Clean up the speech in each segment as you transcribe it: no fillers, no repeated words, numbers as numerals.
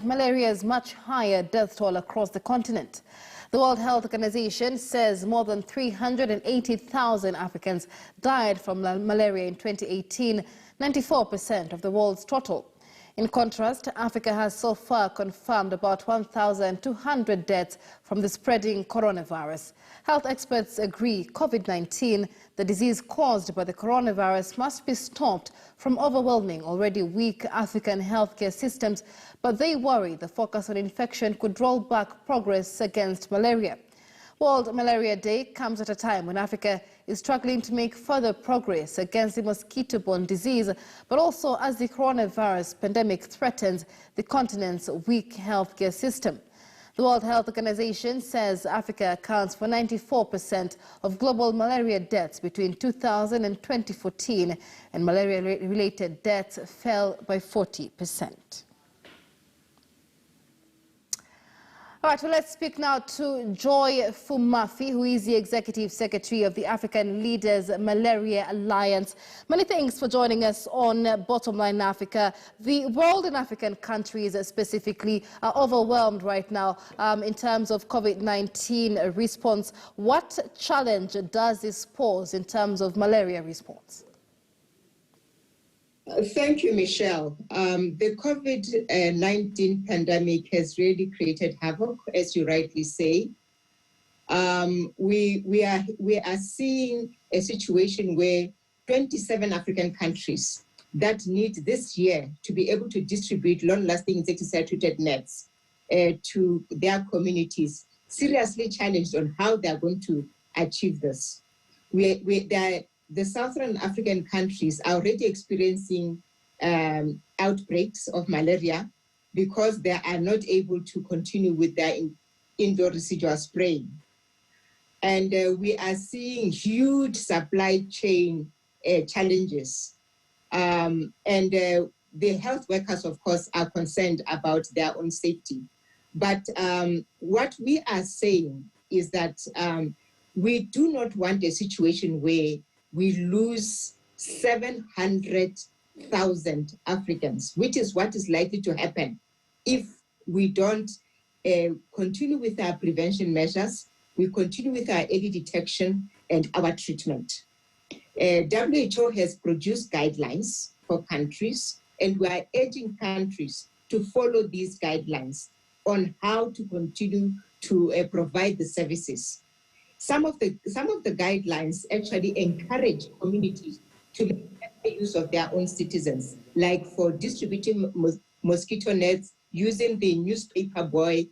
Malaria's much higher death toll across the continent. The World Health Organization says more than 380,000 Africans died from malaria in 2018, 94% of the world's total. In contrast, Africa has so far confirmed about 1,200 deaths from the spreading coronavirus. Health experts agree COVID-19, the disease caused by the coronavirus, must be stopped from overwhelming already weak African healthcare systems, but they worry the focus on infection could roll back progress against malaria. World Malaria Day comes at a time when Africa is struggling to make further progress against the mosquito-borne disease, but also as the coronavirus pandemic threatens the continent's weak healthcare system. The World Health Organization says Africa accounts for 94% of global malaria deaths between 2000 and 2014, and malaria-related deaths fell by 40%. All right, well, let's speak now to Joy Phumaphi, who is the Executive Secretary of the African Leaders Malaria Alliance. Many thanks for joining us on Bottom Line Africa. The world and African countries specifically are overwhelmed right now in terms of COVID-19 response. What challenge does this pose in terms of malaria response? Thank you, Michelle. The COVID-19 pandemic has really created havoc, as you rightly say. We are seeing a situation where 27 African countries that need this year to be able to distribute long-lasting insecticide-treated nets to their communities, seriously challenged on how they are going to achieve this. The Southern African countries are already experiencing outbreaks of malaria because they are not able to continue with their indoor residual spraying. And we are seeing huge supply chain challenges. And the health workers, of course, are concerned about their own safety. But what we are saying is that we do not want a situation where we lose 700,000 Africans, which is what is likely to happen if we don't continue with our prevention measures, we continue with our early detection and our treatment. WHO has produced guidelines for countries, and we are urging countries to follow these guidelines on how to continue to provide the services. Some of the guidelines actually encourage communities to make use of their own citizens, like for distributing mosquito nets, using the newspaper boy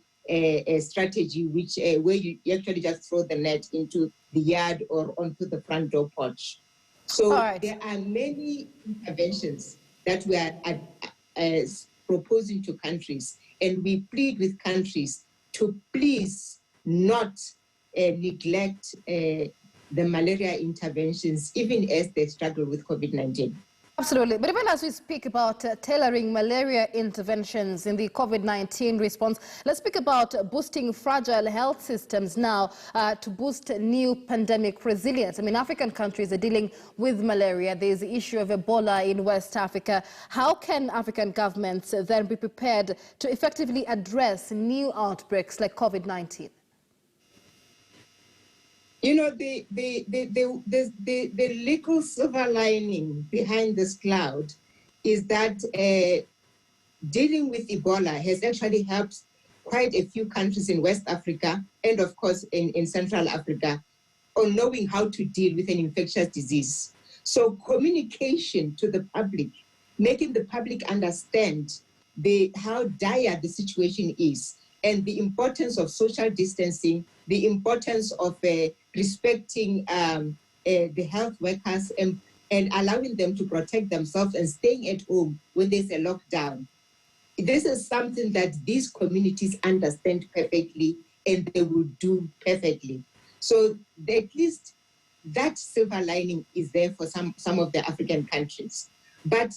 strategy, which where you actually just throw the net into the yard or onto the front door porch. So there are many interventions that we are proposing to countries, and we plead with countries to please not neglect the malaria interventions, even as they struggle with COVID-19. Absolutely. But even as we speak about tailoring malaria interventions in the COVID-19 response, let's speak about boosting fragile health systems now to boost new pandemic resilience. I mean, African countries are dealing with malaria. There's the issue of Ebola in West Africa. How can African governments then be prepared to effectively address new outbreaks like COVID-19? You know, the little silver lining behind this cloud is that dealing with Ebola has actually helped quite a few countries in West Africa and, of course, in Central Africa on knowing how to deal with an infectious disease. So communication to the public, making the public understand how dire the situation is, and the importance of social distancing, the importance of respecting the health workers and allowing them to protect themselves and staying at home when there's a lockdown. This is something that these communities understand perfectly and they will do perfectly. So at least that silver lining is there for some of the African countries. But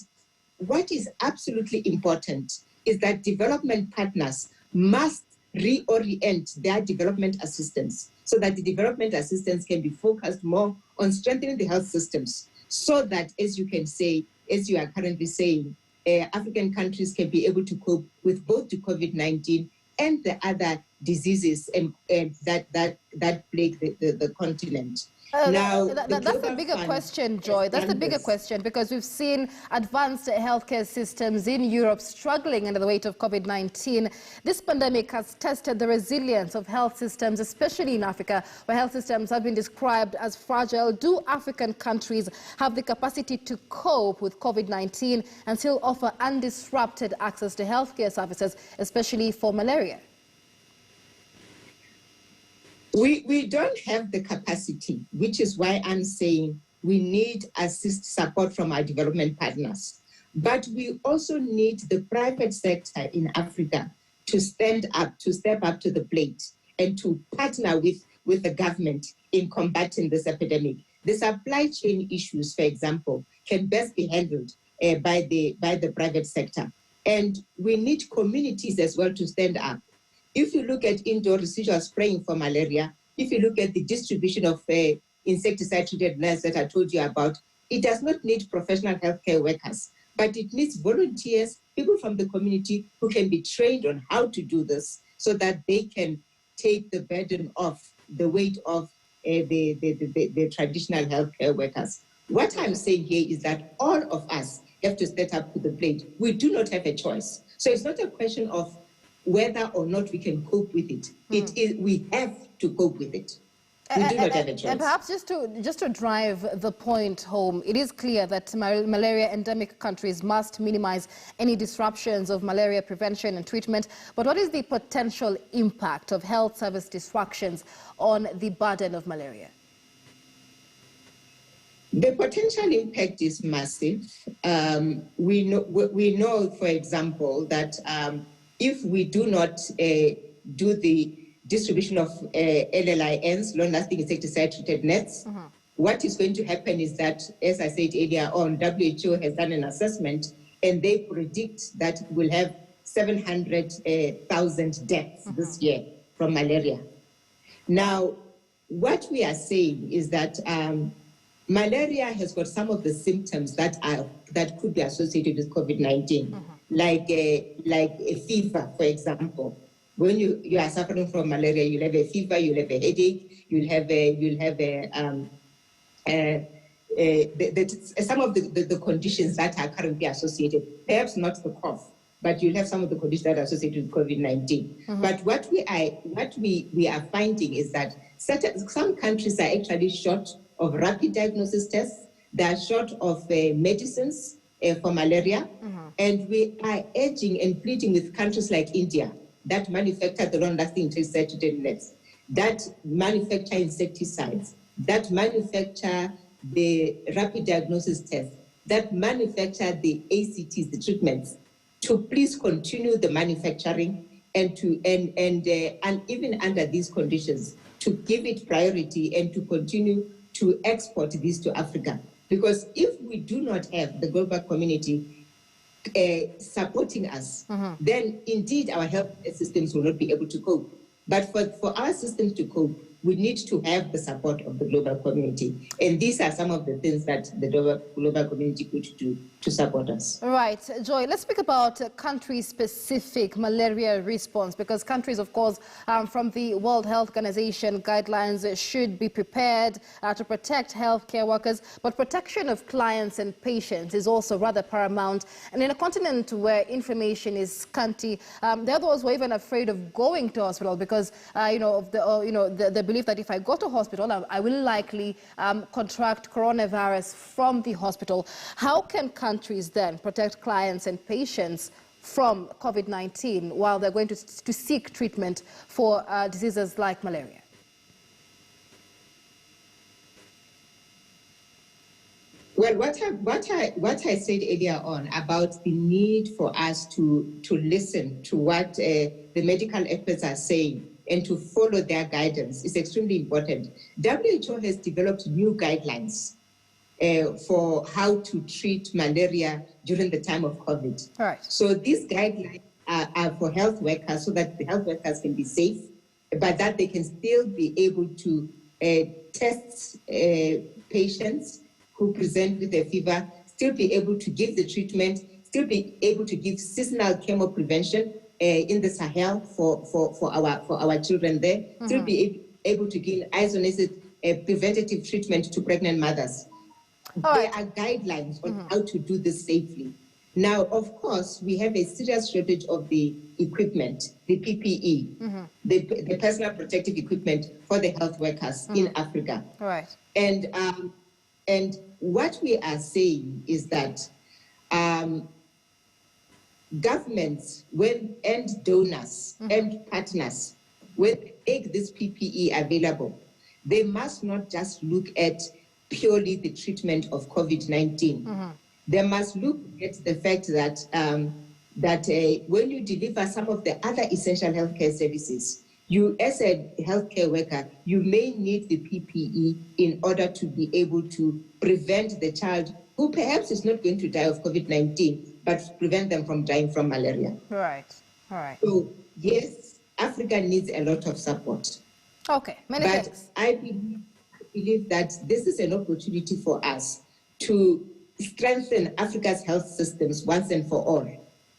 what is absolutely important is that development partners must reorient their development assistance so that the development assistance can be focused more on strengthening the health systems so that, as you can say, as you are currently saying, African countries can be able to cope with both the COVID-19 and the other diseases and that plague the continent. Now, that's the bigger question, Joy. That's the bigger question, because we've seen advanced healthcare systems in Europe struggling under the weight of COVID-19. This pandemic has tested the resilience of health systems, especially in Africa, where health systems have been described as fragile. Do African countries have the capacity to cope with COVID-19 and still offer undisrupted access to healthcare services, especially for malaria? We don't have the capacity, which is why I'm saying we need support from our development partners. But we also need the private sector in Africa to stand up, to step up to the plate and to partner with the government in combating this epidemic. The supply chain issues, for example, can best be handled by the private sector. And we need communities as well to stand up. If you look at indoor residual spraying for malaria, if you look at the distribution of insecticide-treated nets that I told you about, it does not need professional healthcare workers, but it needs volunteers, people from the community who can be trained on how to do this so that they can take the burden off, the weight of the traditional healthcare workers. What I'm saying here is that all of us have to step up to the plate. We do not have a choice. So it's not a question of whether or not we can cope with it. It is, we have to cope with it. We do not have a choice. And perhaps just to drive the point home, it is clear that malaria endemic countries must minimize any disruptions of malaria prevention and treatment. But what is the potential impact of health service disruptions on the burden of malaria? The potential impact is massive. We know, for example, that if we do not do the distribution of LLINs, long-lasting insecticide-treated nets, what is going to happen is that, as I said earlier on, WHO has done an assessment and they predict that we'll have 700,000 deaths this year from malaria. Now, what we are saying is that malaria has got some of the symptoms that could be associated with COVID-19, like a fever, for example. When you are suffering from malaria, you'll have a fever, you'll have a headache, you'll have some of the conditions that are currently associated. Perhaps not the cough, but you'll have some of the conditions that are associated with COVID-19. But what we are finding is that some countries are actually short of rapid diagnosis tests. They are short of medicines for malaria. And we are urging and pleading with countries like India that manufacture the long-lasting insecticide nets, that manufacture insecticides, that manufacture the rapid diagnosis tests, that manufacture the ACTs, the treatments, to please continue the manufacturing and even under these conditions, to give it priority and to continue to export these to Africa. Because if we do not have the global community supporting us, then indeed our health systems will not be able to cope. But for our systems to cope, we need to have the support of the global community. And these are some of the things that the global community could do to support us. Right. Joy, let's speak about country-specific malaria response, because countries, of course, from the World Health Organization guidelines should be prepared to protect healthcare workers, but protection of clients and patients is also rather paramount. And in a continent where information is scanty, there are those who are even afraid of going to hospital because, the belief that if I go to hospital, I will likely contract coronavirus from the hospital. How can countries then protect clients and patients from COVID-19 while they're going to seek treatment for diseases like malaria? Well, what I said earlier on about the need for us to listen to what the medical experts are saying and to follow their guidance is extremely important. WHO has developed new guidelines for how to treat malaria during the time of COVID. Right. So these guidelines are for health workers so that the health workers can be safe, but that they can still be able to test patients who present with a fever, still be able to give the treatment, still be able to give seasonal chemo prevention in the Sahel for our children there, still be able to give isolated preventative treatment to pregnant mothers. There are guidelines on how to do this safely. Now, of course, we have a serious shortage of the equipment, the PPE, the personal protective equipment for the health workers in Africa. Right. And what we are saying is that governments, and donors and partners, when they make this PPE available, they must not just look at purely the treatment of COVID-19. They must look at the fact that when you deliver some of the other essential healthcare services, you, as a healthcare worker, you may need the PPE in order to be able to prevent the child who perhaps is not going to die of COVID-19, but prevent them from dying from malaria. Right. All right. So, yes, Africa needs a lot of support. Okay, many thanks. I believe that this is an opportunity for us to strengthen Africa's health systems once and for all,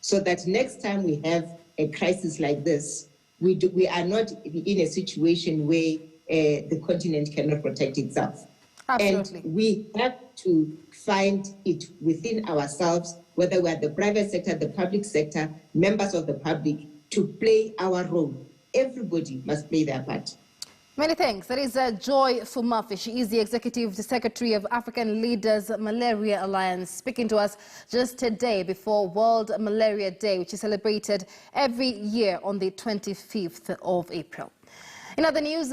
so that next time we have a crisis like this, we are not in a situation where the continent cannot protect itself. Absolutely. And we have to find it within ourselves, whether we're the private sector, the public sector, members of the public, to play our role. Everybody must play their part. Many thanks. That is Joy Phumaphi. She is the Executive Secretary of African Leaders Malaria Alliance, speaking to us just a day before World Malaria Day, which is celebrated every year on the 25th of April. In other news,